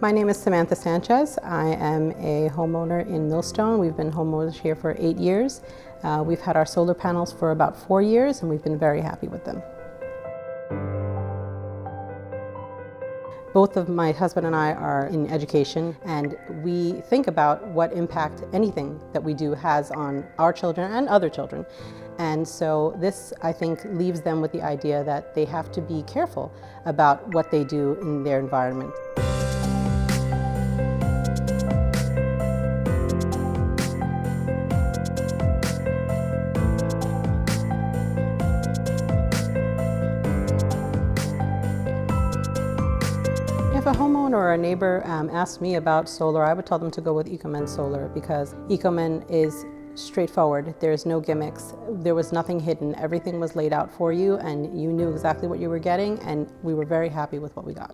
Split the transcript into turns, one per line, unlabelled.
My name is Samantha Sanchez. I am a homeowner in Millstone. We've been homeowners here for 8 years. We've had our solar panels for about 4 years and we've been very happy with them. Both of my husband and I are in education, and we think about what impact anything that we do has on our children and other children. And so this, I think, leaves them with the idea that they have to be careful about what they do in their environment. If a homeowner or a neighbor asked me about solar, I would tell them to go with Ecomen Solar because Ecomen is straightforward. There's no gimmicks. There was nothing hidden. Everything was laid out for you and you knew exactly what you were getting, and we were very happy with what we got.